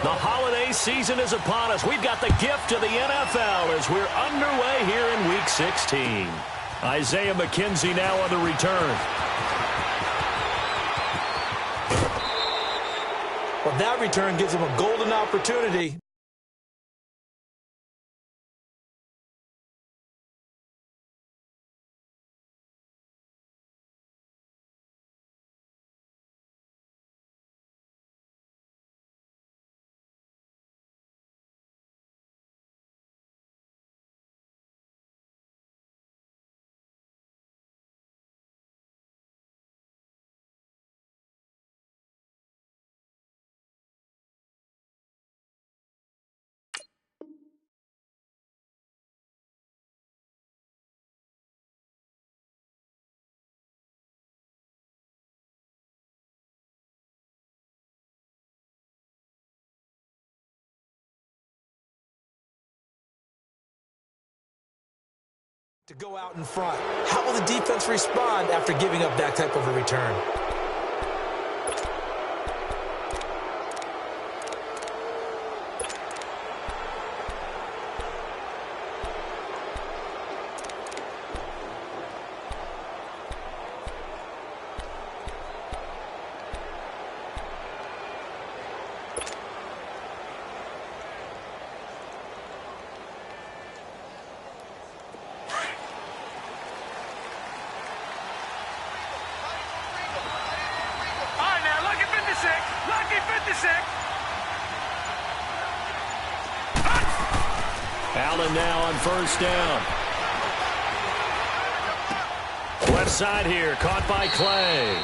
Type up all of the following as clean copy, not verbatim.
The holiday season is upon us. We've got the gift of the NFL as we're underway here in Week 16. Isaiah McKenzie now on the return. Well, that return gives him a golden opportunity. To go out in front. How will the defense respond after giving up that type of a return? Allen now on first down. Left side here, caught by Clay.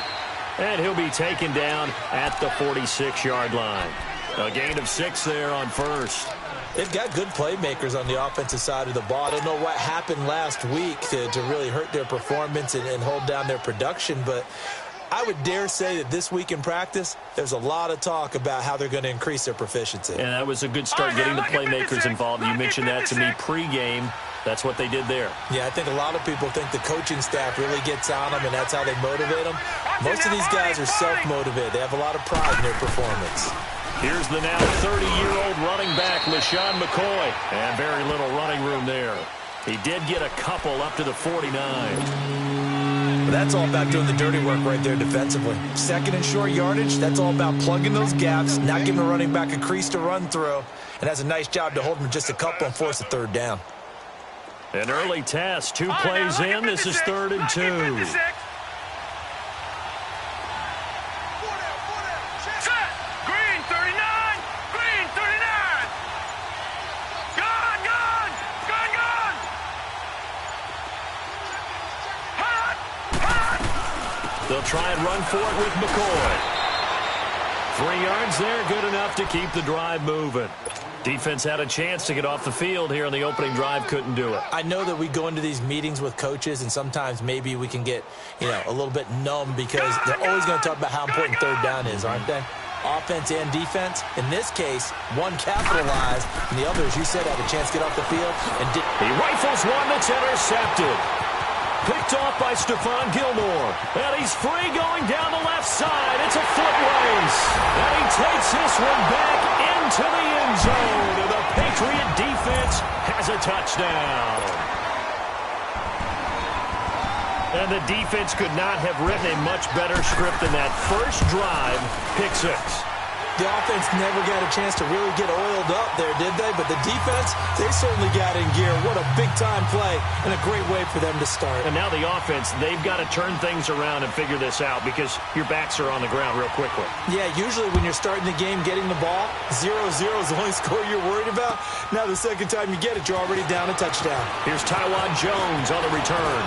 And he'll be taken down at the 46-yard line. A gain of 6 there on first. They've got good playmakers on the offensive side of the ball. I don't know what happened last week to really hurt their performance and hold down their production, but I would dare say that this week in practice, there's a lot of talk about how they're going to increase their proficiency. And that was a good start getting the playmakers involved. You mentioned that to me pregame. That's what they did there. Yeah, I think a lot of people think the coaching staff really gets on them, and that's how they motivate them. Most of these guys are self-motivated. They have a lot of pride in their performance. Here's the now 30-year-old running back, LaShawn McCoy. And very little running room there. He did get a couple up to the 49. That's all about doing the dirty work right there defensively. Second and short yardage, that's all about plugging those gaps, not giving the running back a crease to run through, and has a nice job to hold him just a couple and force a third down. An early test, 2 plays in. This is 3rd and 2. They'll try and run for it with McCoy. 3 yards there, good enough to keep the drive moving. Defense had a chance to get off the field here on the opening drive, couldn't do it. I know that we go into these meetings with coaches, and sometimes maybe we can get, a little bit numb because they're always going to talk about how important third down is, aren't they? Offense and defense. In this case, one capitalized, and the other, as you said, had a chance to get off the field. And he rifles one that's intercepted. Picked off by Stephon Gilmore. And he's free going down the left side. It's a foot race. And he takes this one back into the end zone. And the Patriot defense has a touchdown. And the defense could not have written a much better script than that first drive, pick 6. The offense never got a chance to really get oiled up there, did they? But the defense, they certainly got in gear. What a big-time play and a great way for them to start. And now the offense, they've got to turn things around and figure this out because your backs are on the ground real quickly. Yeah, usually when you're starting the game getting the ball, 0-0 is the only score you're worried about. Now the second time you get it, you're already down a touchdown. Here's Tywan Jones on the return.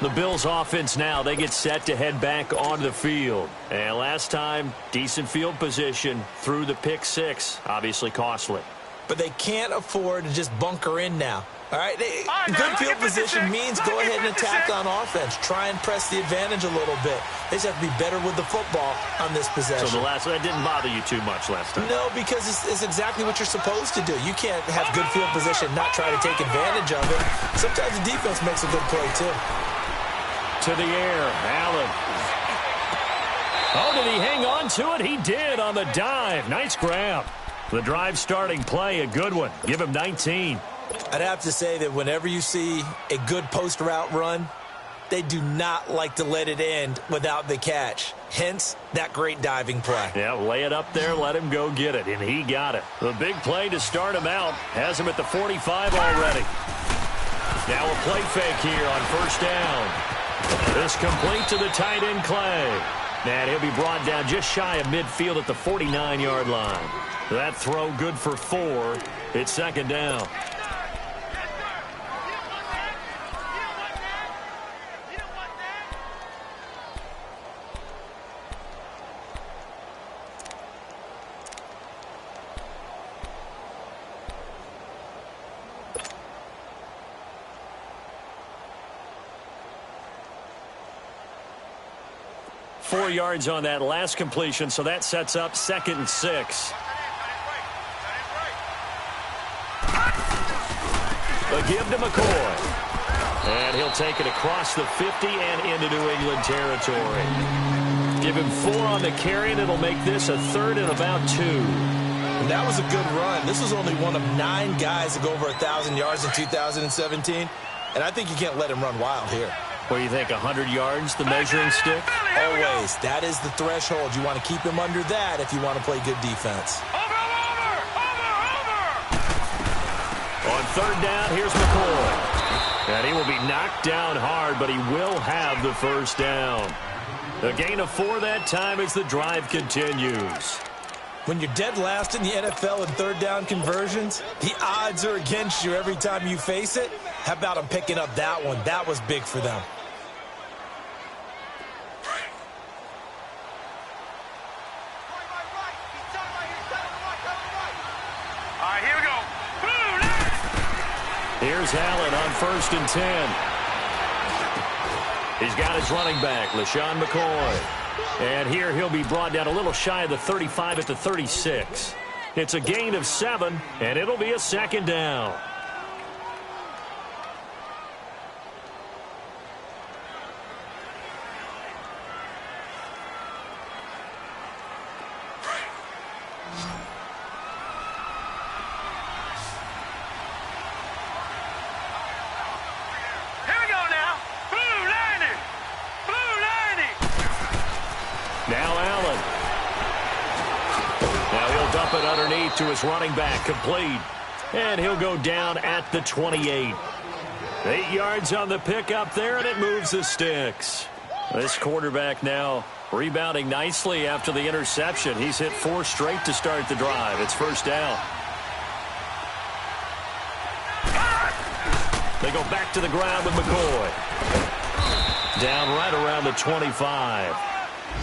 The Bills offense now, they get set to head back onto the field. And last time, decent field position through the pick 6, obviously costly. But they can't afford to just bunker in now. All right, good field position means go ahead and attack on offense. Try and press the advantage a little bit. They just have to be better with the football on this possession. So that didn't bother you too much last time? No, because it's exactly what you're supposed to do. You can't have good field position, not try to take advantage of it. Sometimes the defense makes a good play, too. To the air, Allen. hang on to it? He did on the dive. Nice grab. The drive starting play, a good one. Give him 19. I'd have to say that whenever you see a good post route run, they do not like to let it end without the catch. Hence, that great diving play. Yeah, lay it up there, let him go get it, and he got it. The big play to start him out has him at the 45 already. Now a play fake here on first down. This complete to the tight end, Clay. And he'll be brought down just shy of midfield at the 49-yard line. That throw good for 4. It's second down. Four yards on that last completion, so that sets up 2nd and 6. A give to McCoy. And he'll take it across the 50 and into New England territory. Give him 4 on the carry, and it'll make this a 3rd and about 2. And that was a good run. This was only one of 9 guys to go over 1,000 yards in 2017. And I think you can't let him run wild here. What do you think, 100 yards, the measuring stick? Always. That is the threshold. You want to keep him under that if you want to play good defense. On 3rd down, here's McCoy. And he will be knocked down hard, but he will have the first down. A gain of 4 that time as the drive continues. When you're dead last in the NFL in 3rd down conversions, the odds are against you every time you face it. How about him picking up that one? That was big for them. All right, here we go. Here's Allen on 1st and 10. He's got his running back, LaShawn McCoy. And here he'll be brought down a little shy of the 35 at the 36. It's a gain of 7, and it'll be a 2nd down. Underneath to his running back, complete. And he'll go down at the 28. 8 yards on the pickup there, and it moves the sticks. This quarterback now rebounding nicely after the interception. He's hit 4 straight to start the drive. It's first down. They go back to the ground with McCoy. Down right around the 25.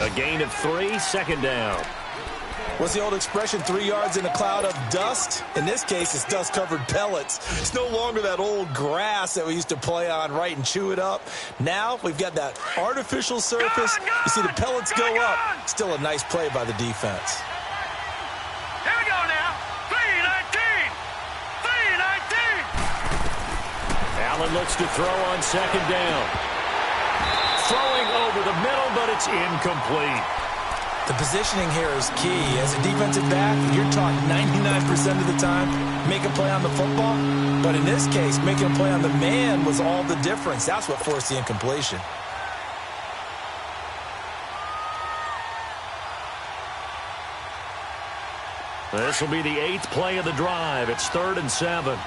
A gain of 3, 2nd down. What's the old expression, 3 yards in a cloud of dust? In this case, it's dust-covered pellets. It's no longer that old grass that we used to play on, right, and chew it up. Now we've got that artificial surface. You see the pellets go up. Still a nice play by the defense. Here we go now. 3-19. 3-19. Allen looks to throw on 2nd down. Throwing over the middle, but it's incomplete. The positioning here is key. As a defensive back, you're taught 99% of the time, make a play on the football. But in this case, making a play on the man was all the difference. That's what forced the incompletion. This will be the 8th play of the drive. It's 3rd and 7.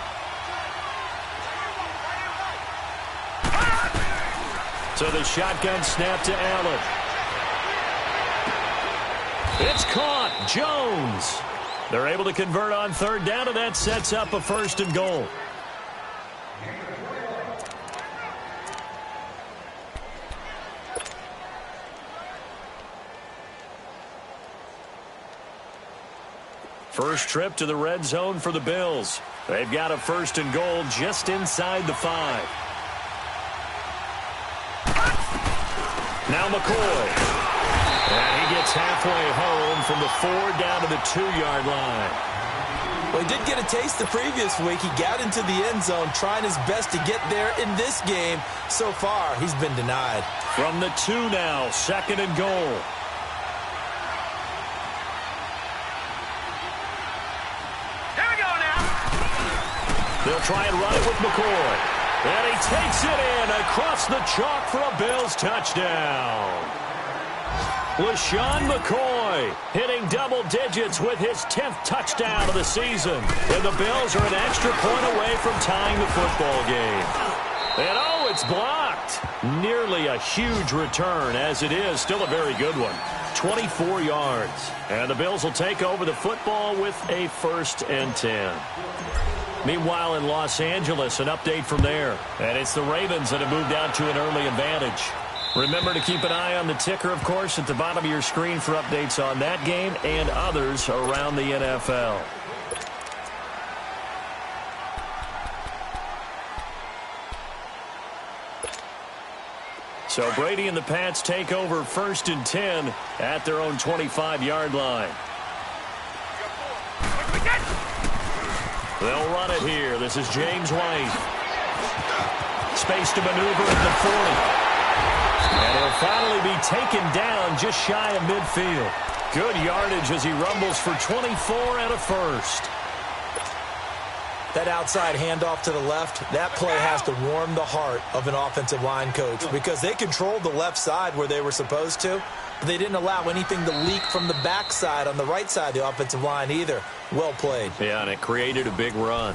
So the shotgun snap to Allen. It's caught. Jones. They're able to convert on 3rd down, and that sets up a 1st and goal. First trip to the red zone for the Bills. They've got a 1st and goal just inside the 5. Now McCoy. And he gets halfway home from the 4 down to the 2-yard line. Well, he did get a taste the previous week. He got into the end zone, trying his best to get there in this game. So far, he's been denied. From the 2 now, 2nd and goal. They'll try and run it with McCoy. And he takes it in across the chalk for a Bills touchdown. LaShawn McCoy hitting double digits with his 10th touchdown of the season. And the Bills are an extra point away from tying the football game. And oh, it's blocked. Nearly a huge return, as it is. Still a very good one. 24 yards. And the Bills will take over the football with a 1st and 10. Meanwhile, in Los Angeles, an update from there. And it's the Ravens that have moved out to an early advantage. Remember to keep an eye on the ticker, of course, at the bottom of your screen for updates on that game and others around the NFL. So Brady and the Pats take over 1st and 10 at their own 25-yard line. They'll run it here. This is James White. Space to maneuver at the 40. And he'll finally be taken down just shy of midfield. Good yardage as he rumbles for 24 and a 1st. That outside handoff to the left, that play has to warm the heart of an offensive line coach because they controlled the left side where they were supposed to, but they didn't allow anything to leak from the backside on the right side of the offensive line either. Well played. Yeah, and it created a big run.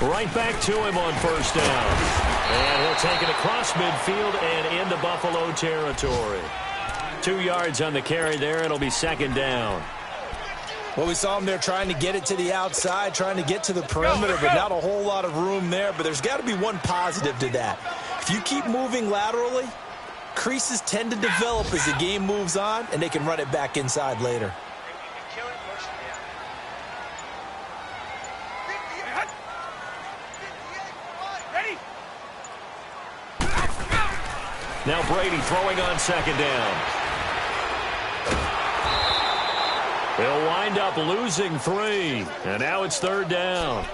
Right back to him on 1st down. And he'll take it across midfield and into Buffalo territory. 2 yards on the carry there. It'll be 2nd down. Well, we saw him there trying to get it to the outside, trying to get to the perimeter, but not a whole lot of room there. But there's got to be one positive to that. If you keep moving laterally, creases tend to develop as the game moves on, and they can run it back inside later. Now Brady throwing on 2nd down. He'll wind up losing 3. And now it's 3rd down.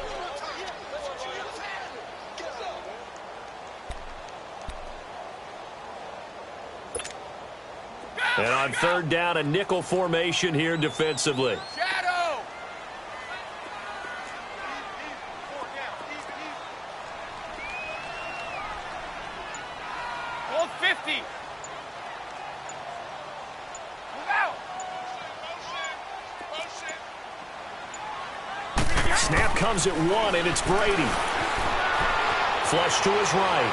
And on 3rd down, a nickel formation here defensively. Snap comes at 1, and it's Brady. Flush to his right.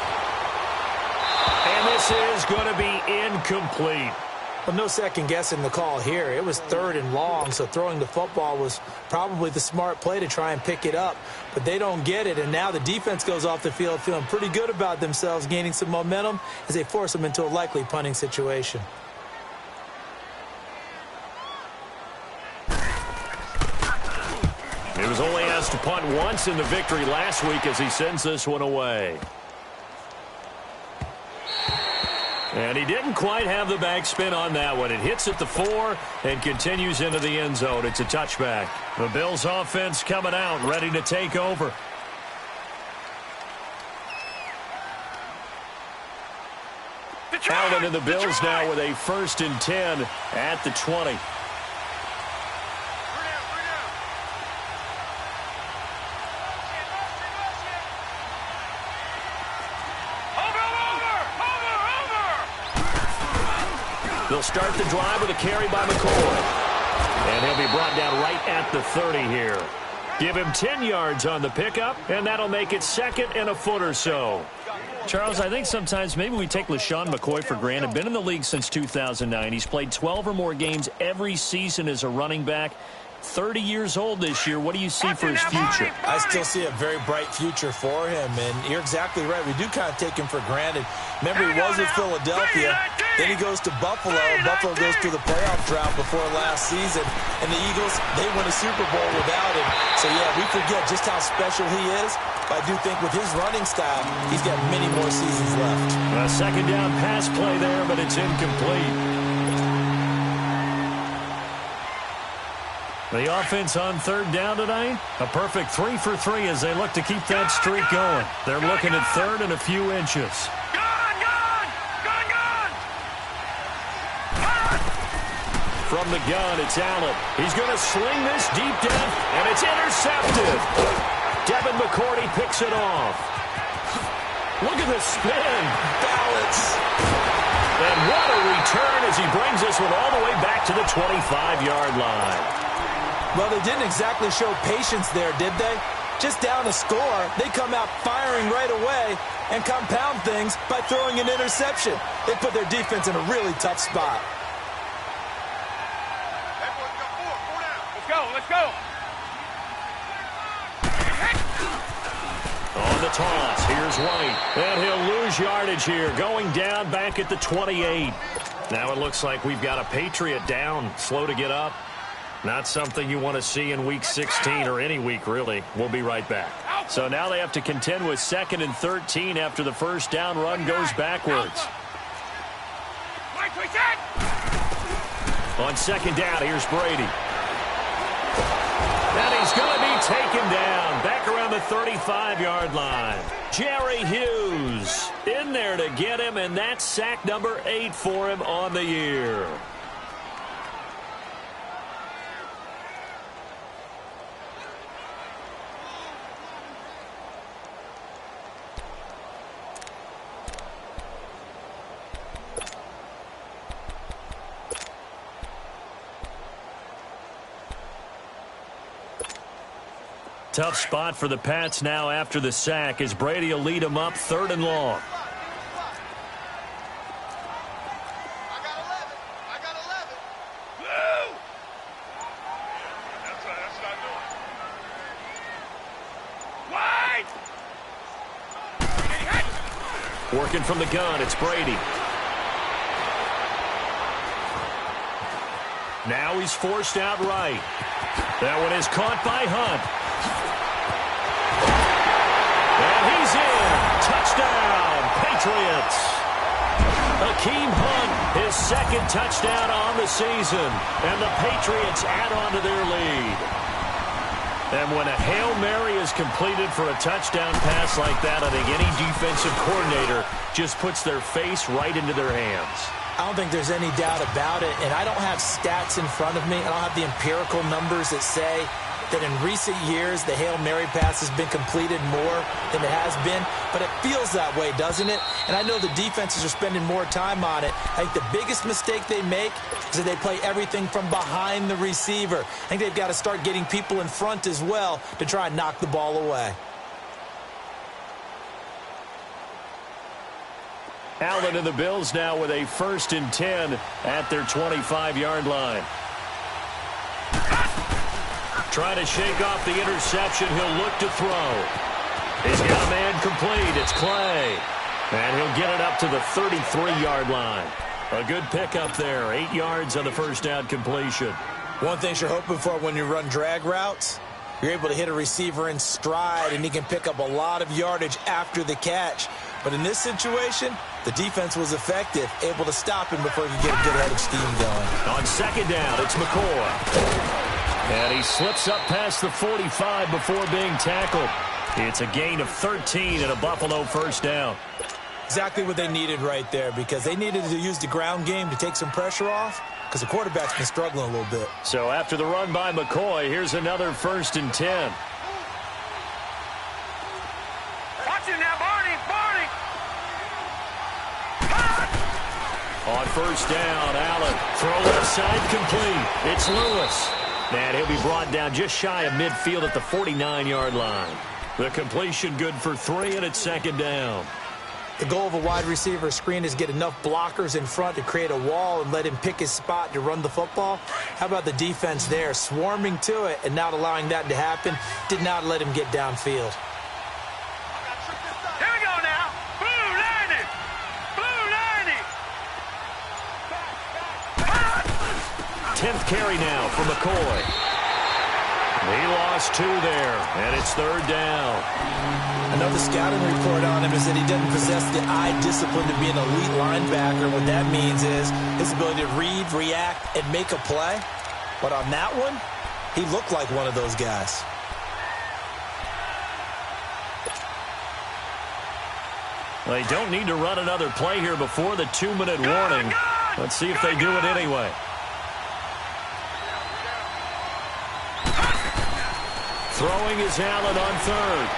And this is going to be incomplete. Well, no second guessing the call here. It was 3rd and long, so throwing the football was probably the smart play to try and pick it up. But they don't get it, and now the defense goes off the field feeling pretty good about themselves, gaining some momentum as they force them into a likely punting situation. He was only asked to punt once in the victory last week as he sends this one away. And he didn't quite have the backspin on that one. It hits at the 4 and continues into the end zone. It's a touchback. The Bills offense coming out, ready to take over. Allen and the Bills now with a 1st and 10 at the 20. They'll start the drive with a carry by McCoy. And he'll be brought down right at the 30 here. Give him 10 yards on the pickup, and that'll make it 2nd and a foot or so. Charles, I think sometimes maybe we take LaShawn McCoy for granted. Been in the league since 2009. He's played 12 or more games every season as a running back. 30 years old this year. What do you see for his future? I still see a very bright future for him, and you're exactly right. We do kind of take him for granted. Remember, he was with Philadelphia. Then he goes to Buffalo. Buffalo goes through the playoff drought before last season. And the Eagles, they win a Super Bowl without him. So, yeah, we forget just how special he is. But I do think with his running style, he's got many more seasons left. A 2nd down pass play there, but it's incomplete. The offense on third down tonight, a perfect 3 for 3 as they look to keep that streak going. They're looking at third and a few inches. From the gun, it's Allen. He's going to sling this deep down, and it's intercepted. Devin McCourty picks it off. Look at the spin. Balance. And what a return as he brings this one all the way back to the 25-yard line. Well, they didn't exactly show patience there, did they? Just down a score, they come out firing right away and compound things by throwing an interception. They put their defense in a really tough spot. Let's go. On the toss, here's White. And he'll lose yardage here, going down back at the 28. Now it looks like we've got a Patriot down, slow to get up. Not something you want to see in Week 16 or any week, really. We'll be right back. So now they have to contend with 2nd and 13 after the first down run goes backwards. On 2nd down, here's Brady. And he's going to be taken down back around the 35-yard line. Jerry Hughes in there to get him, and that's sack number 8 for him on the year. Tough spot for the Pats now after the sack as Brady will lead them up 3rd and long. I got 11. Woo! That's what I'm doing. Wide! Working from the gun, it's Brady. Now he's forced out right. That one is caught by Hunt. And he's in. Touchdown, Patriots. Akeem Hunt, his 2nd touchdown on the season. And the Patriots add on to their lead. And when a Hail Mary is completed for a touchdown pass like that, I think any defensive coordinator just puts their face right into their hands. I don't think there's any doubt about it, and I don't have stats in front of me. I don't have the empirical numbers that say that in recent years the Hail Mary pass has been completed more than it has been, but it feels that way, doesn't it? And I know the defenses are spending more time on it. I think the biggest mistake they make is that they play everything from behind the receiver. I think they've got to start getting people in front as well to try and knock the ball away. Allen and the Bills now with a 1st and 10 at their 25-yard line. Trying to shake off the interception. He'll look to throw. He's got a man complete. It's Clay. And he'll get it up to the 33-yard line. A good pickup there. 8 yards on the first down completion. One thing you're hoping for when you run drag routes, you're able to hit a receiver in stride, and he can pick up a lot of yardage after the catch. But in this situation, the defense was effective, able to stop him before he could get a good head of steam going. On 2nd down, it's McCoy. And he slips up past the 45 before being tackled. It's a gain of 13 and a Buffalo first down. Exactly what they needed right there, because they needed to use the ground game to take some pressure off, because the quarterback's been struggling a little bit. So after the run by McCoy, here's another 1st and 10. Watch it now, Barney! On 1st down, Allen. Throw left side complete. It's Lewis. And he'll be brought down just shy of midfield at the 49-yard line. The completion good for 3, and it's 2nd down. The goal of a wide receiver screen is get enough blockers in front to create a wall and let him pick his spot to run the football. How about the defense there, swarming to it and not allowing that to happen? Did not let him get downfield. Here we go now. Blue 90. Blue 90. 10th carry now for McCoy. He lost 2 there, and it's 3rd down. Another scouting report on him is that he doesn't possess the eye discipline to be an elite linebacker. What that means is his ability to read, react, and make a play. But on that one, He looked like one of those guys. They don't need to run another play here before the 2-minute warning. Let's see if they do it anyway. Throwing is Allen on third.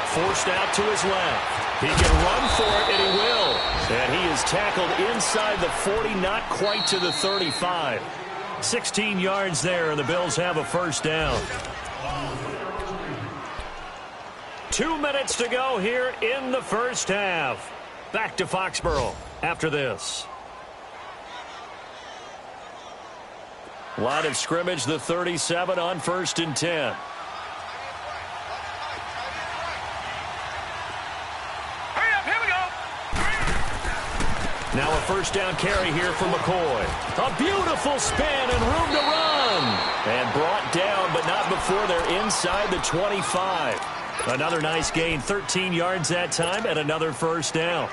Forced out to his left. He can run for it, and he will. And he is tackled inside the 40, not quite to the 35. 16 yards there, and the Bills have a first down. 2 minutes to go here in the first half. Back to Foxborough after this. Line of scrimmage, the 37 on 1st and 10. Now a first down carry here for McCoy. A beautiful spin and room to run. And brought down, but not before they're inside the 25. Another nice gain, 13 yards that time, and another first down.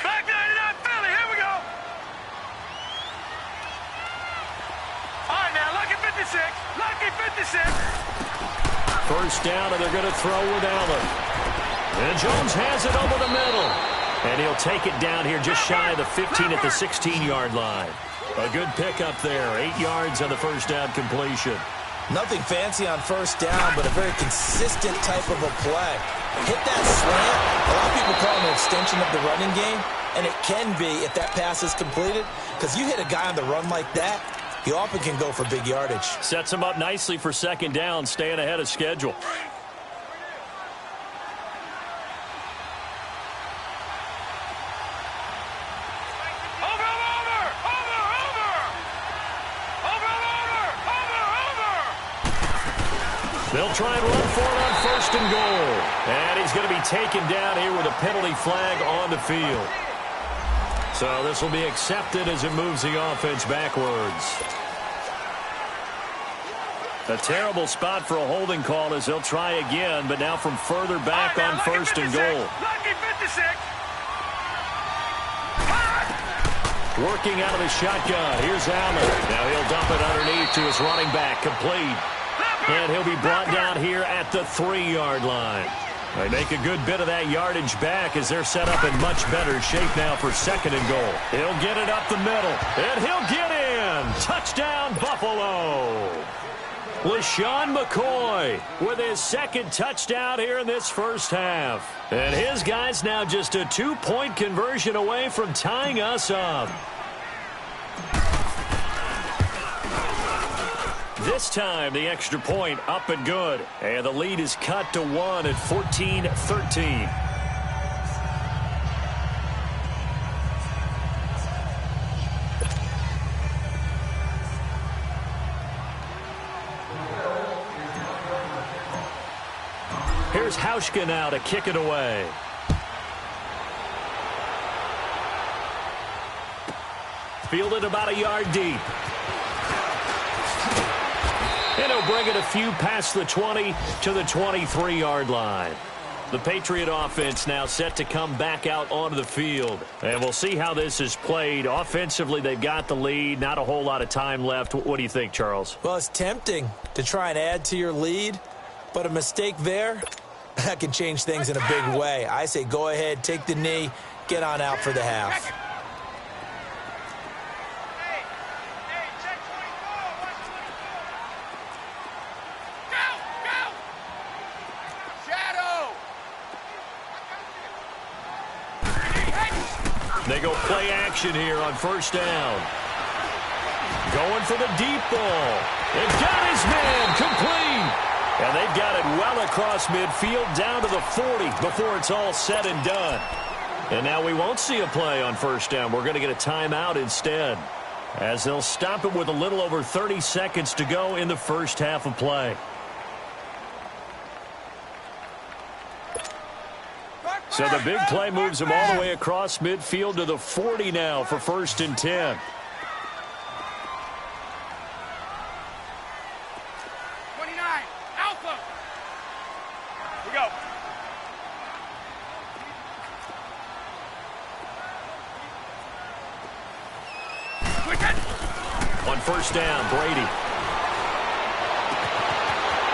Back 99 Philly, here we go. All right, now, lucky 56. Lucky 56. First down, and they're going to throw with Allen. And Jones has it over the middle. And he'll take it down here just shy of the 15 at the 16-yard line. A good pickup there. 8 yards on the first down completion. Nothing fancy on first down, but a very consistent type of a play. Hit that slant. A lot of people call it an extension of the running game, and it can be if that pass is completed, because you hit a guy on the run like that, he often can go for big yardage. Sets him up nicely for second down, staying ahead of schedule. They'll try and run for it on 1st and goal. And he's going to be taken down here with a penalty flag on the field. So this will be accepted as it moves the offense backwards. A terrible spot for a holding call as they'll try again, but now from further back on 1st and goal. Lucky 56. Working out of the shotgun. Here's Allen. Now he'll dump it underneath to his running back. Complete. And he'll be brought down here at the 3-yard line. They make a good bit of that yardage back as they're set up in much better shape now for 2nd and goal. He'll get it up the middle. And he'll get in. Touchdown, Buffalo. LaShawn McCoy with his 2nd touchdown here in this first half. And his guys now just a 2-point conversion away from tying us up. This time, the extra point up and good. And the lead is cut to 1 at 14-13. Here's Hauschka now to kick it away. Fielded about a yard deep. And he'll bring it a few past the 20 to the 23-yard line. The Patriot offense now set to come back out onto the field. And we'll see how this is played. Offensively, they've got the lead. Not a whole lot of time left. What do you think, Charles? Well, it's tempting to try and add to your lead, but a mistake there, that can change things in a big way. I say go ahead, take the knee, get on out for the half. They go play action here on 1st down. Going for the deep ball. They've got his man complete. And they've got it well across midfield down to the 40 before it's all said and done. And now we won't see a play on 1st down. We're going to get a timeout instead, as they'll stop it with a little over 30 seconds to go in the first half of play. So the big play moves them all the way across midfield to the 40 now for 1st and 10. Alpha. We go. first down. Brady.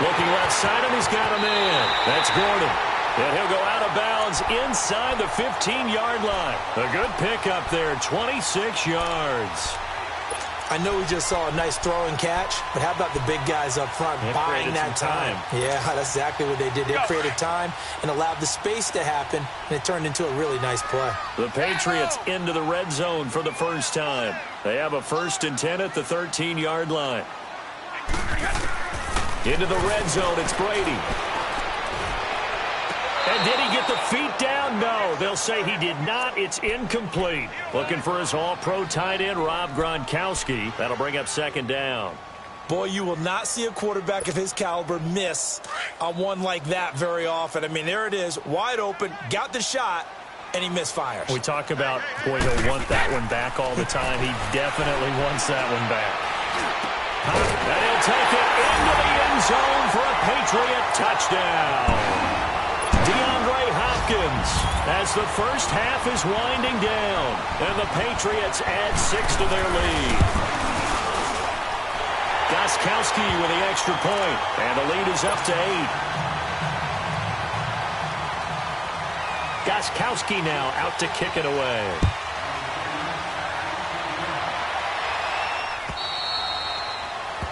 Looking left side, and he's got a man. That's Gordon. And he'll go out of bounds inside the 15-yard line. A good pickup there, 26 yards. I know we just saw a nice throw and catch, but how about the big guys up front buying that time? Yeah, that's exactly what they did. They created time and allowed the space to happen, and it turned into a really nice play. The Patriots into the red zone for the first time. They have a 1st and 10 at the 13-yard line. Into the red zone, it's Brady. And did he get the feet down? No, they'll say he did not. It's incomplete. Looking for his all-pro tight end, Rob Gronkowski. That'll bring up 2nd down. Boy, you will not see a quarterback of his caliber miss on one like that very often. I mean, there it is, wide open, got the shot, and he misfires. We talk about, boy, he'll want that one back all the time. He definitely wants that one back. And he'll take it into the end zone for a Patriot touchdown. DeAndre Hopkins as the first half is winding down, and the Patriots add 6 to their lead. Gronkowski with the extra point, and the lead is up to 8. Gronkowski now out to kick it away.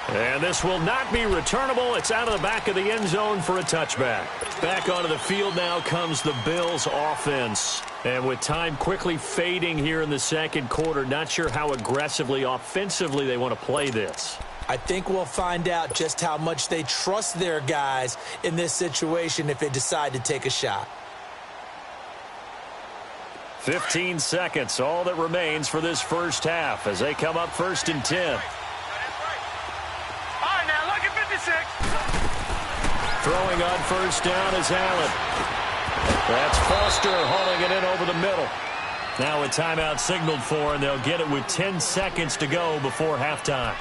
And this will not be returnable. It's out of the back of the end zone for a touchback. Back onto the field now comes the Bills offense. And with time quickly fading here in the second quarter, not sure how aggressively, offensively they want to play this. I think we'll find out just how much they trust their guys in this situation if they decide to take a shot. 15 seconds, all that remains for this first half as they come up 1st and 10. Throwing on first down is Allen. That's Foster hauling it in over the middle. Now a timeout signaled for, and they'll get it with 10 seconds to go before halftime.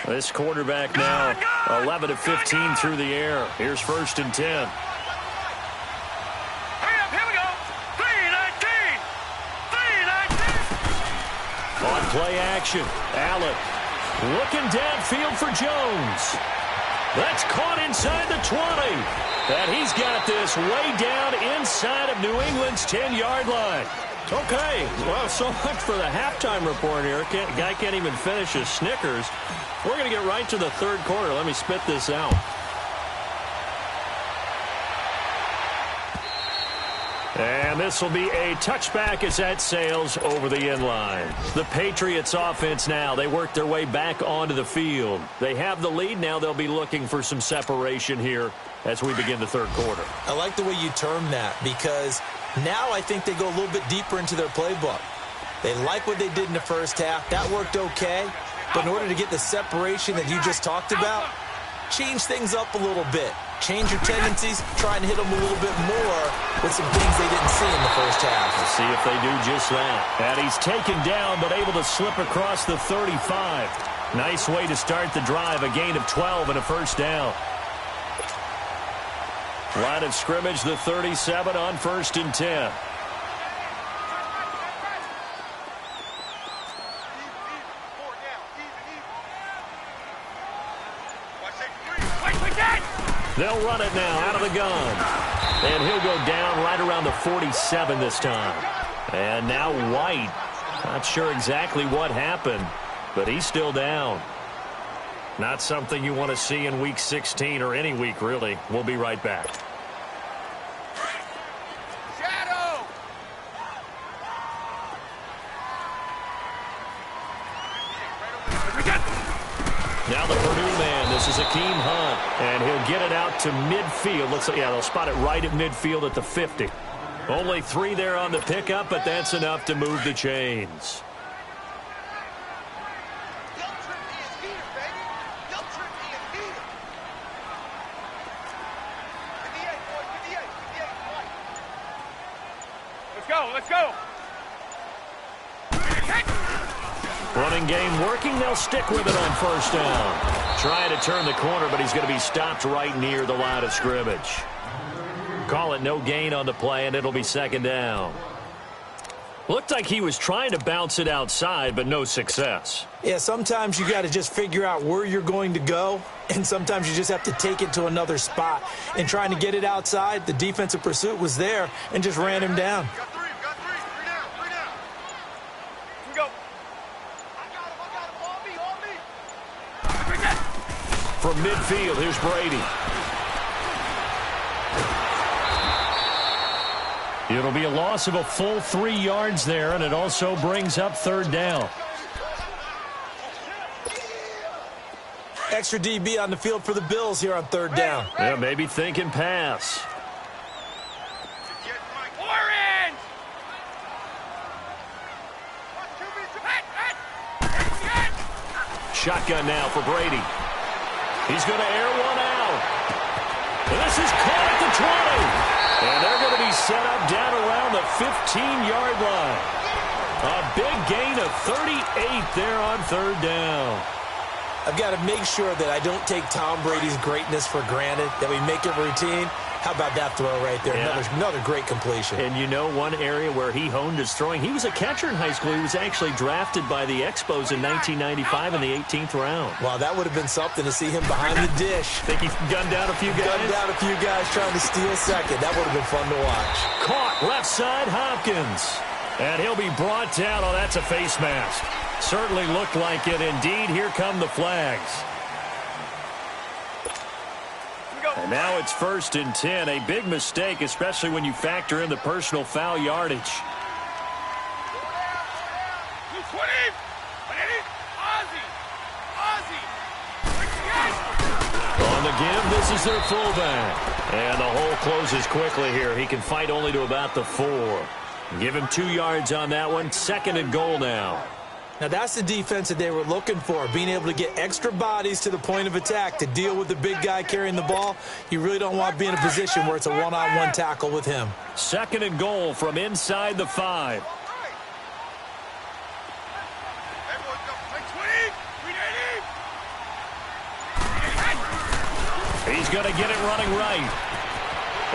This quarterback now 11 of 15 through the air. Here's 1st and 10. On play action, Allen looking downfield for Jones. That's caught inside the 20. And he's got this way down inside of New England's 10-yard line. Okay, well, so much for the halftime report here. Guy can't even finish his Snickers. We're going to get right to the third quarter. Let me spit this out. And this will be a touchback as that sails over the end line. The Patriots offense now, they work their way back onto the field. They have the lead. Now they'll be looking for some separation here as we begin the third quarter. I like the way you term that because now I think they go a little bit deeper into their playbook. They like what they did in the first half. That worked okay. But in order to get the separation that you just talked about, change things up a little bit. Change your tendencies, try and hit them a little bit more with some things they didn't see in the first half. We'll see if they do just that. And he's taken down, but able to slip across the 35. Nice way to start the drive, a gain of 12 and a first down. Line of scrimmage, the 37 on 1st and 10. They'll run it now out of the gun. And he'll go down right around the 47 this time. And now White. Not sure exactly what happened, but he's still down. Not something you want to see in Week 16 or any week, really. We'll be right back. Now the Purdue man, this is Akeem Hunt, and he'll get it out to midfield. Looks like, yeah, they'll spot it right at midfield at the 50. Only 3 there on the pickup, but that's enough to move the chains. Let's go. Running game working. They'll stick with it on first down. Trying to turn the corner, but he's going to be stopped right near the line of scrimmage. Call it no gain on the play, and it'll be second down. Looked like he was trying to bounce it outside, but no success. Yeah, sometimes you got to just figure out where you're going to go, and sometimes you just have to take it to another spot. And trying to get it outside, the defensive pursuit was there and just ran him down. Got three. Three down. Here we go. I got him. On me. From midfield, here's Brady. It'll be a loss of a full 3 yards there, and it also brings up third down. Extra DB on the field for the Bills here on third down. Yeah, maybe thinking pass. Orange! Shotgun now for Brady. He's going to air one out. And this is caught at the 20. And they're going to be set up down around the 15-yard line. A big gain of 38 there on third down. I've got to make sure that I don't take Tom Brady's greatness for granted, that we make it routine. How about that throw right there? Yeah. Another great completion. And you know one area where he honed his throwing, he was a catcher in high school. He was actually drafted by the Expos in 1995 in the 18th round. Wow, that would have been something to see him behind the dish. Think he gunned down a few guys? Gunned down a few guys trying to steal second. That would have been fun to watch. Caught left side Hopkins. And he'll be brought down. Oh, that's a face mask. Certainly looked like it. Indeed, here come the flags. And now it's 1st and 10. A big mistake, especially when you factor in the personal foul yardage. On the give, this is their fullback. And the hole closes quickly here. He can fight only to about the 4. Give him 2 yards on that one. 2nd and goal now. Now, that's the defense that they were looking for, being able to get extra bodies to the point of attack to deal with the big guy carrying the ball. You really don't want to be in a position where it's a one-on-one tackle with him. 2nd and goal from inside the 5. He's going to get it running right.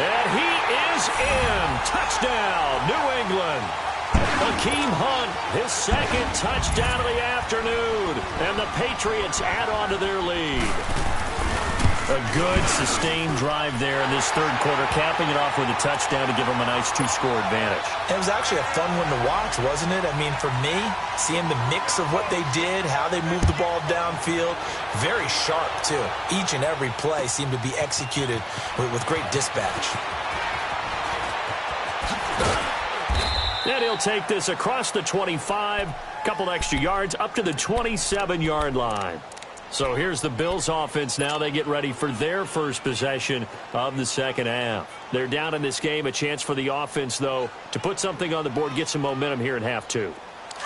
And he is in. Touchdown, New England. Hakeem Hunt, his 2nd touchdown of the afternoon. And the Patriots add on to their lead. A good, sustained drive there in this 3rd quarter, capping it off with a touchdown to give them a nice 2-score advantage. It was actually a fun one to watch, wasn't it? I mean, for me, seeing the mix of what they did, how they moved the ball downfield, very sharp, too. Each and every play seemed to be executed with great dispatch. And he'll take this across the 25, couple extra yards, up to the 27-yard line. So here's the Bills offense now. They get ready for their first possession of the second half. They're down in this game. A chance for the offense, though, to put something on the board, get some momentum here in half 2.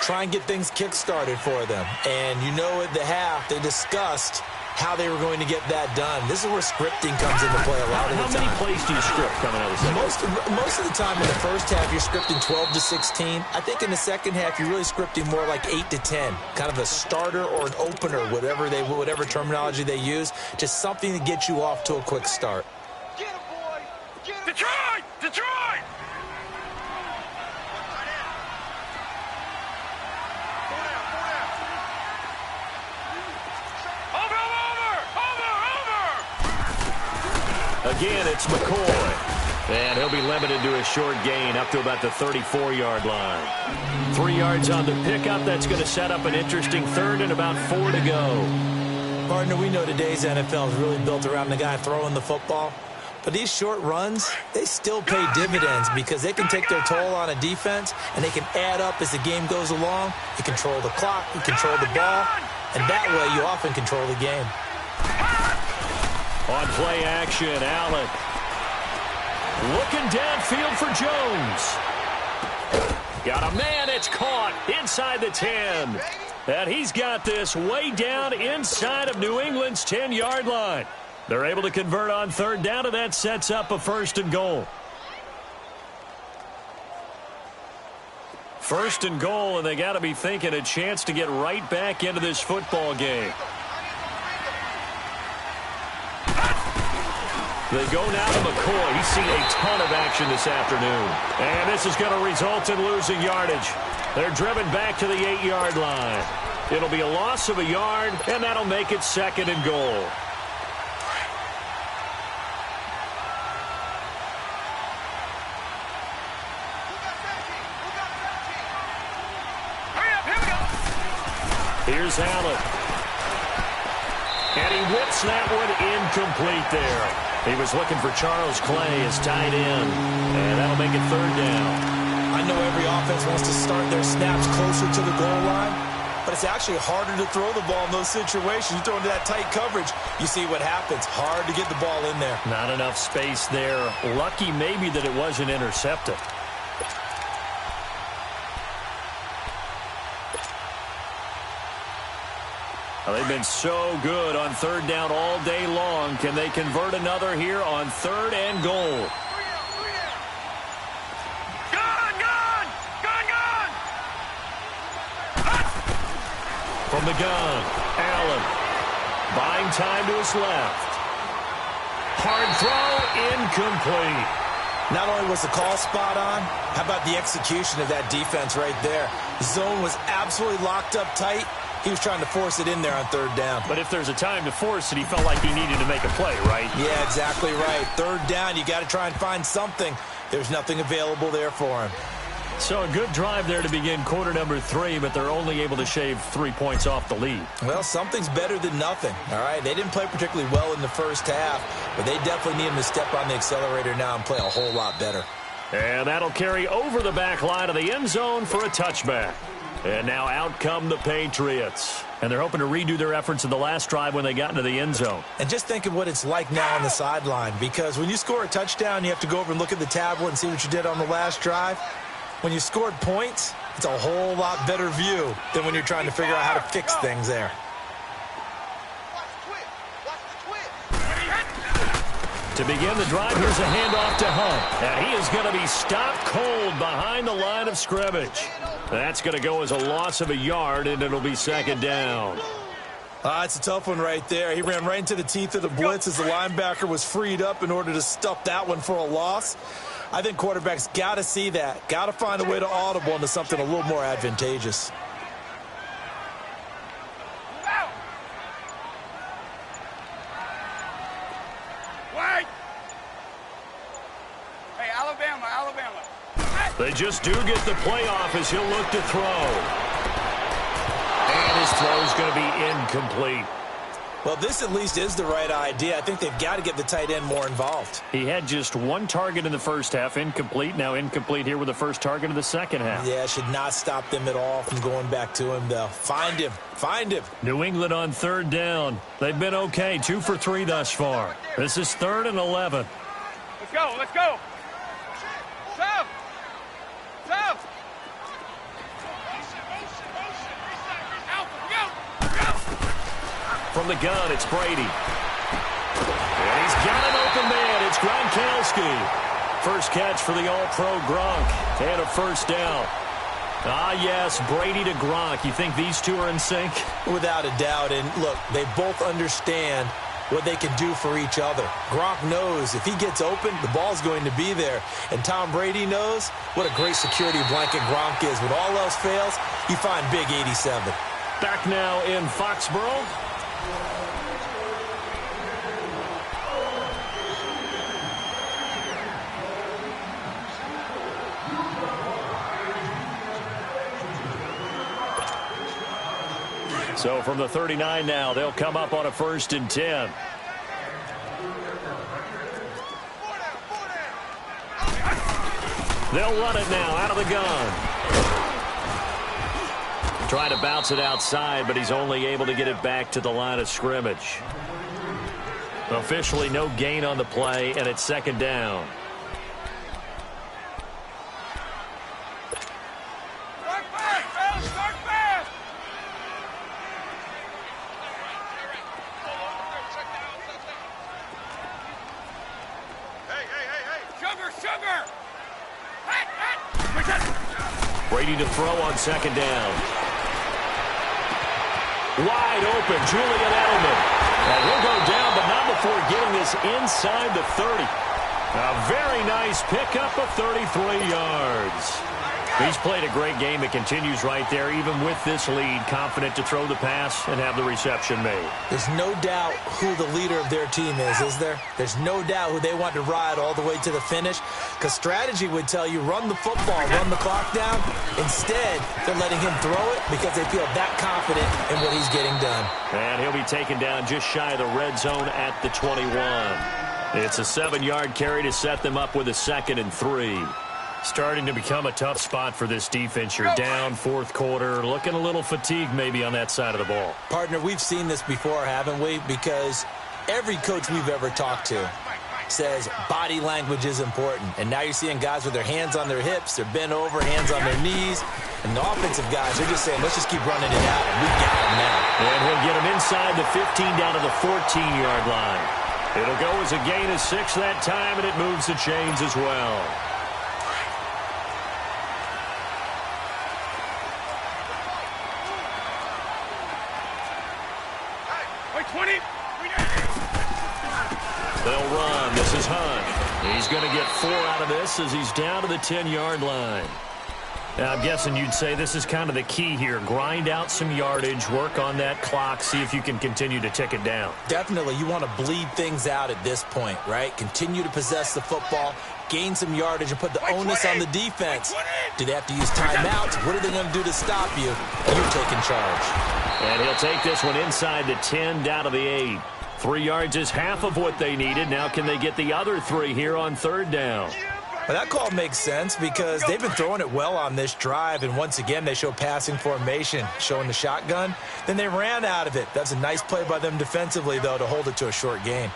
Try and get things kick-started for them. And you know at the half, they discussed how they were going to get that done. This is where scripting comes into play a lot of the time. How many plays do you script coming out of the second? Most of the time in the first half, you're scripting 12 to 16. I think in the second half, you're really scripting more like 8 to 10. Kind of a starter or an opener, whatever terminology they use. Just something to get you off to a quick start. Get him, boy! Get him! Detroit! Detroit! Again, it's McCoy. And he'll be limited to a short gain up to about the 34-yard line. 3 yards on the pickup. That's going to set up an interesting 3rd and about 4 to go. Partner, we know today's NFL is really built around the guy throwing the football. But these short runs, they still pay dividends because they can take their toll on a defense and they can add up as the game goes along. You control the clock, you control the ball, and that way you often control the game. On play action, Allen. Looking downfield for Jones. Got a man, it's caught inside the 10. And he's got this way down inside of New England's 10-yard line. They're able to convert on 3rd down, and that sets up a 1st and goal. 1st and goal, and they got to be thinking a chance to get right back into this football game. They go now to McCoy. He's seen a ton of action this afternoon. And this is going to result in losing yardage. They're driven back to the 8-yard line. It'll be a loss of a yard, and that'll make it 2nd and goal. Here's Allen. And he whips that one incomplete there. He was looking for Charles Clay as tight end. And that'll make it 3rd down. I know every offense wants to start their snaps closer to the goal line, but it's actually harder to throw the ball in those situations. You throw into that tight coverage, you see what happens. Hard to get the ball in there. Not enough space there. Lucky maybe that it wasn't intercepted. Well, they've been so good on 3rd down all day long. Can they convert another here on 3rd and goal? From the gun, Allen. Buying time to his left. Hard throw, incomplete. Not only was the call spot on, how about the execution of that defense right there? The zone was absolutely locked up tight. He was trying to force it in there on 3rd down. But if there's a time to force it, he felt like he needed to make a play, right? Yeah, exactly right. 3rd down, you got to try and find something. There's nothing available there for him. So a good drive there to begin quarter number 3, but they're only able to shave 3 points off the lead. Well, something's better than nothing, all right? They didn't play particularly well in the first half, but they definitely need him to step on the accelerator now and play a whole lot better. And that'll carry over the back line of the end zone for a touchback. And now out come the Patriots. And they're hoping to redo their efforts in the last drive when they got into the end zone. And just think of what it's like now on the sideline, because when you score a touchdown, you have to go over and look at the tablet and see what you did on the last drive. When you scored points, it's a whole lot better view than when you're trying to figure out how to fix things there. To begin the drive, here's a handoff to Hunt. And he is going to be stopped cold behind the line of scrimmage. That's going to go as a loss of a yard, and it'll be 2nd down. It's a tough one right there. He ran right into the teeth of the blitz as the linebacker was freed up in order to stuff that one for a loss. I think quarterbacks got to see that. Got to find a way to audible into something a little more advantageous. Wait! Hey, Alabama. They just do get the playoff as he'll look to throw. And his throw's going to be incomplete. Well, this at least is the right idea. I think they've got to get the tight end more involved. He had just 1 target in the first half, incomplete. Now incomplete here with the first target of the second half. Yeah, should not stop them at all from going back to him, though. Find him. New England on 3rd down. They've been okay, 2 for 3 thus far. This is 3rd and 11. Let's go. Tough. From the gun, it's Brady. And he's got an open man. It's Gronkowski. First catch for the All-Pro Gronk. And a 1st down. Yes, Brady to Gronk. You think these two are in sync? Without a doubt. And look, they both understand what they can do for each other. Gronk knows if he gets open, the ball's going to be there. And Tom Brady knows what a great security blanket Gronk is. When all else fails, you find Big 87. Back now in Foxborough. So from the 39 now, they'll come up on a 1st and 10. They'll run it now out of the gun. Trying to bounce it outside, but he's only able to get it back to the line of scrimmage. Officially no gain on the play, and it's 2nd down. Brady to throw on 2nd down. Wide open, Julian Edelman. And he'll go down, but not before getting this inside the 30. A very nice pickup of 33 yards. He's played a great game. It continues right there, even with this lead, confident to throw the pass and have the reception made. There's no doubt who the leader of their team is there? There's no doubt who they want to ride all the way to the finish, because strategy would tell you run the football, run the clock down. Instead, they're letting him throw it because they feel that confident in what he's getting done. And he'll be taken down just shy of the red zone at the 21. It's a 7-yard carry to set them up with a 2nd and 3. Starting to become a tough spot for this defense. You're down, fourth quarter, looking a little fatigued maybe on that side of the ball. Partner, we've seen this before, haven't we? Because every coach we've ever talked to says body language is important. And now you're seeing guys with their hands on their hips, they're bent over, hands on their knees. And the offensive guys, they're just saying, let's just keep running it out. We got him now. And he'll get him inside the 15 down to the 14-yard line. It'll go as a gain of 6 that time, and it moves the chains as well. They'll run. This is Hunt. He's going to get 4 out of this as he's down to the 10-yard line. Now, I'm guessing you'd say this is kind of the key here. Grind out some yardage, work on that clock, see if you can continue to tick it down. Definitely. You want to bleed things out at this point, right? Continue to possess the football, gain some yardage, and put the onus on the defense. Do they have to use timeouts? What are they going to do to stop you? You're taking charge. And he'll take this one inside the 10, down to the 8. 3 yards is half of what they needed. Now can they get the other 3 here on 3rd down? Well, that call makes sense because they've been throwing it well on this drive, and once again they show passing formation, showing the shotgun. Then they ran out of it. That's a nice play by them defensively, though, to hold it to a short gain.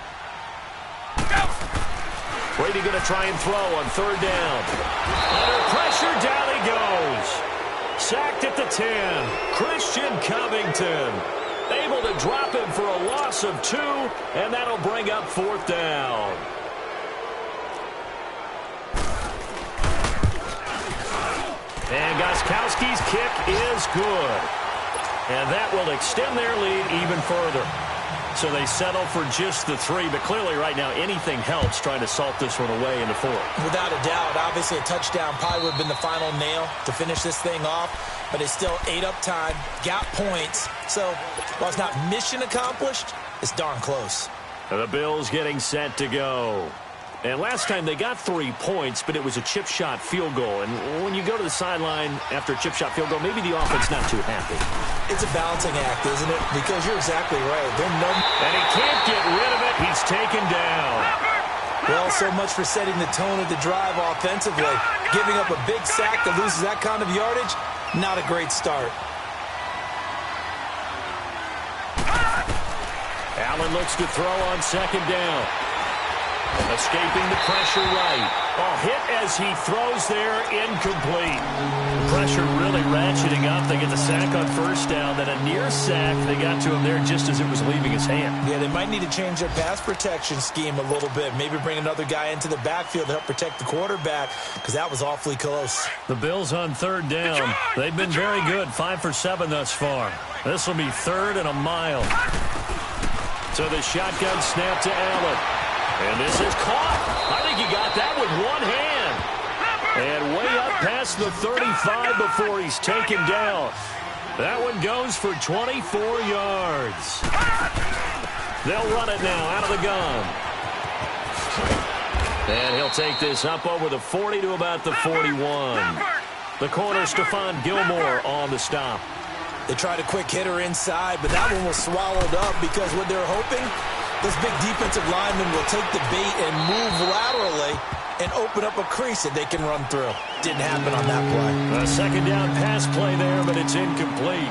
Brady going to try and throw on 3rd down. Under pressure, down he goes. Sacked at the 10. Christian Covington able to drop him for a loss of 2, and that'll bring up 4th down. And Gostkowski's kick is good. And that will extend their lead even further. So they settle for just the 3, but clearly right now anything helps trying to salt this one away in the 4th. Without a doubt, obviously a touchdown probably would have been the final nail to finish this thing off, but it's still ate up time, got points. So while it's not mission accomplished, it's darn close. The Bills getting set to go. And last time they got 3 points, but it was a chip shot field goal. And when you go to the sideline after a chip shot field goal, maybe the offense not too happy. It's a balancing act, isn't it? Because you're exactly right. And he can't get rid of it. He's taken down. Well, so much for setting the tone of the drive offensively. Giving up a big sack that loses that kind of yardage, not a great start. Allen looks to throw on 2nd down. Escaping the pressure right. Oh, hit as he throws there, incomplete. Pressure really ratcheting up. They get the sack on 1st down, then a near sack. They got to him there just as it was leaving his hand. Yeah, they might need to change their pass protection scheme a little bit. Maybe bring another guy into the backfield to help protect the quarterback, because that was awfully close. The Bills on 3rd down. They've been very good, 5 for 7 thus far. This will be 3rd and a mile. So the shotgun snap to Allen. And this is caught. I think he got that with one hand. And way up past the 35 before he's taken down. That one goes for 24 yards. They'll run it now out of the gun. And he'll take this up over the 40 to about the 41. The corner, Stephon Gilmore on the stop. They tried a quick hitter inside, but that one was swallowed up because what they're hoping, this big defensive lineman will take the bait and move laterally and open up a crease that they can run through. Didn't happen on that play. A 2nd down pass play there, but it's incomplete.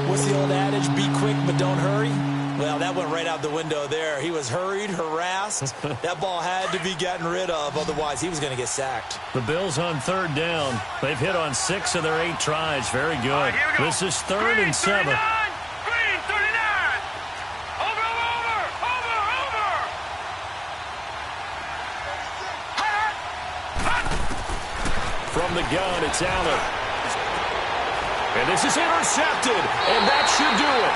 What's the old adage? Be quick, but don't hurry. Well, that went right out the window there. He was hurried, harassed. That ball had to be gotten rid of, otherwise he was going to get sacked. The Bills on 3rd down. They've hit on 6 of their 8 tries. Very good. This is 3rd and 7. From the gun, it's Allen. And this is intercepted, and that should do it.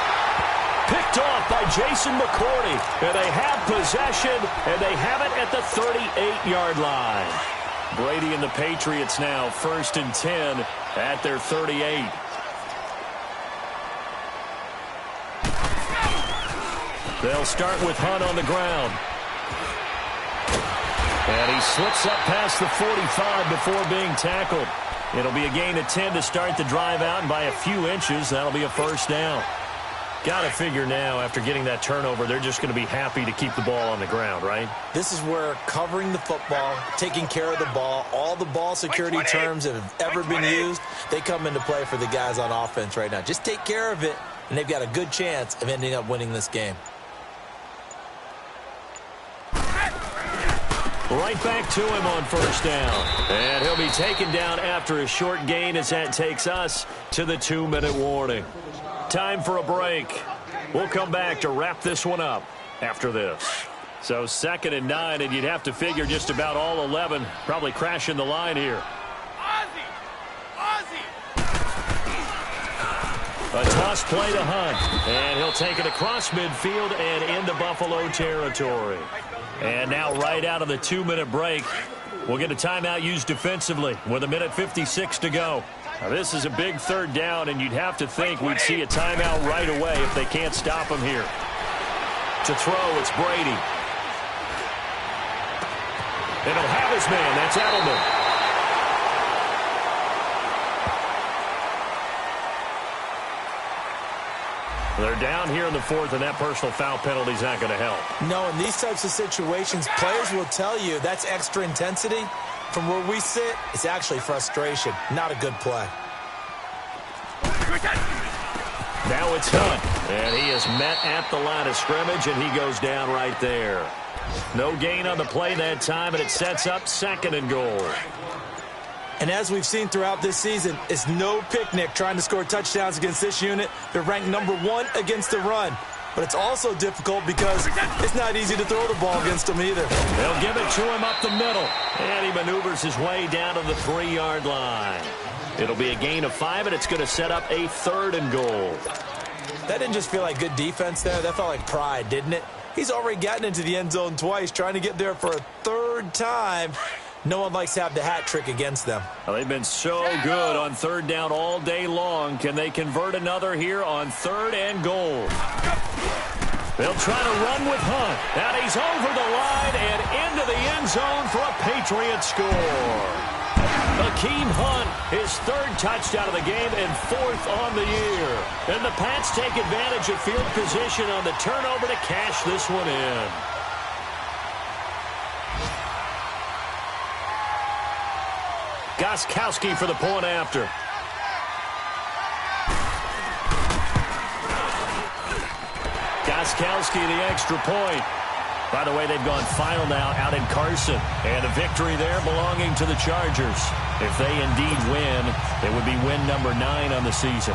Picked off by Jason McCourty. And they have possession, and they have it at the 38-yard line. Brady and the Patriots now 1st and 10 at their 38. They'll start with Hunt on the ground. And he slips up past the 45 before being tackled. It'll be a gain of 10 to start the drive out, and by a few inches, that'll be a first down. Got to figure now, after getting that turnover, they're just going to be happy to keep the ball on the ground, right? This is where covering the football, taking care of the ball, all the ball security terms that have ever been used, they come into play for the guys on offense right now. Just take care of it, and they've got a good chance of ending up winning this game. Right back to him on first down. And he'll be taken down after a short gain as that takes us to the 2-minute warning. Time for a break. We'll come back to wrap this one up after this. So 2nd and 9, and you'd have to figure just about all 11 probably crashing the line here. A toss play to Hunt, and he'll take it across midfield and into Buffalo territory. And now right out of the 2-minute break, we'll get a timeout used defensively with 1:56 to go. Now, this is a big 3rd down, and you'd have to think we'd see a timeout right away if they can't stop him here. To throw, it's Brady. And he'll have his man. That's Edelman. They're down here in the 4th, and that personal foul penalty is not going to help. No, in these types of situations, players will tell you that's extra intensity. From where we sit, it's actually frustration. Not a good play. Now it's Hunt, and he is met at the line of scrimmage, and he goes down right there. No gain on the play that time, and it sets up 2nd and goal. And as we've seen throughout this season, it's no picnic trying to score touchdowns against this unit. They're ranked #1 against the run. But it's also difficult because it's not easy to throw the ball against them either. They'll give it to him up the middle. And he maneuvers his way down to the 3-yard line. It'll be a gain of 5, and it's going to set up a 3rd and goal. That didn't just feel like good defense there. That felt like pride, didn't it? He's already gotten into the end zone twice, trying to get there for a 3rd time. No one likes to have the hat trick against them. Well, they've been so good on 3rd down all day long. Can they convert another here on 3rd and goal? They'll try to run with Hunt. And he's over the line and into the end zone for a Patriot score. Akeem Hunt, his 3rd touchdown of the game and 4th on the year. And the Pats take advantage of field position on the turnover to cash this one in. Gostkowski for the point after. Gostkowski the extra point. By the way, they've gone final now out in Carson. And a victory there belonging to the Chargers. If they indeed win, it would be win number 9 on the season.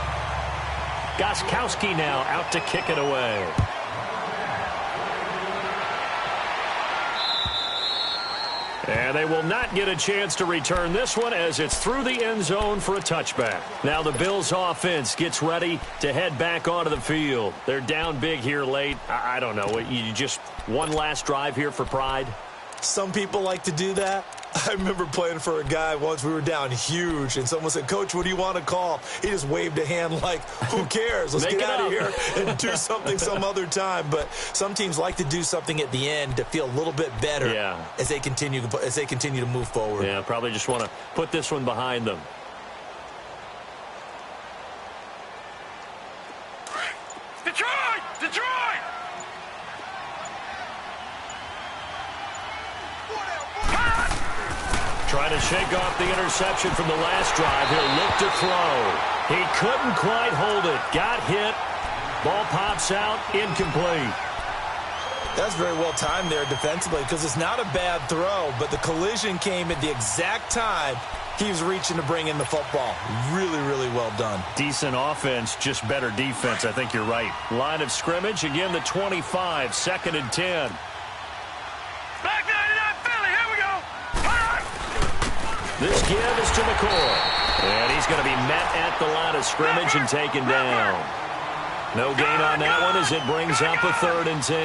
Gostkowski now out to kick it away. And they will not get a chance to return this one as it's through the end zone for a touchback. Now the Bills offense gets ready to head back onto the field. They're down big here late. I don't know. You just one last drive here for pride? Some people like to do that. I remember playing for a guy once. We were down huge, and someone said, "Coach, what do you want to call?" He just waved a hand like, who cares? Let's get out of here and do something some other time. But some teams like to do something at the end to feel a little bit better as they continue to move forward. Yeah, probably just want to put this one behind them. Detroit! Detroit! Trying to shake off the interception from the last drive. He'll look to throw. He couldn't quite hold it. Got hit. Ball pops out. Incomplete. That's very well timed there defensively because it's not a bad throw, but the collision came at the exact time he was reaching to bring in the football. Really, really well done. Decent offense, just better defense. I think you're right. Line of scrimmage, again, the 25, 2nd and 10. Back 99 Philly, here we go! This give is to McCoy. And he's going to be met at the line of scrimmage and taken down. No gain on that one as it brings up a 3rd and 10.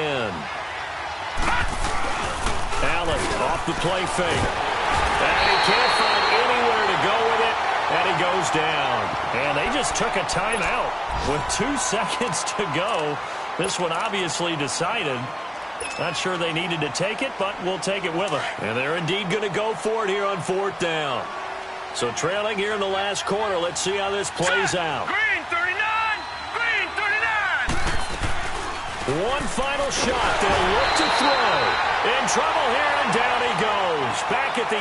Allen off the play fake. And he can't find anywhere to go with it. And he goes down. And they just took a timeout with 2 seconds to go. This one obviously decided. Not sure they needed to take it, but we'll take it with them. And they're indeed going to go for it here on 4th down. So trailing here in the last quarter. Let's see how this plays out. Green 39! Green 39! One final shot. They'll look to throw. In trouble here, and down he goes. Back at the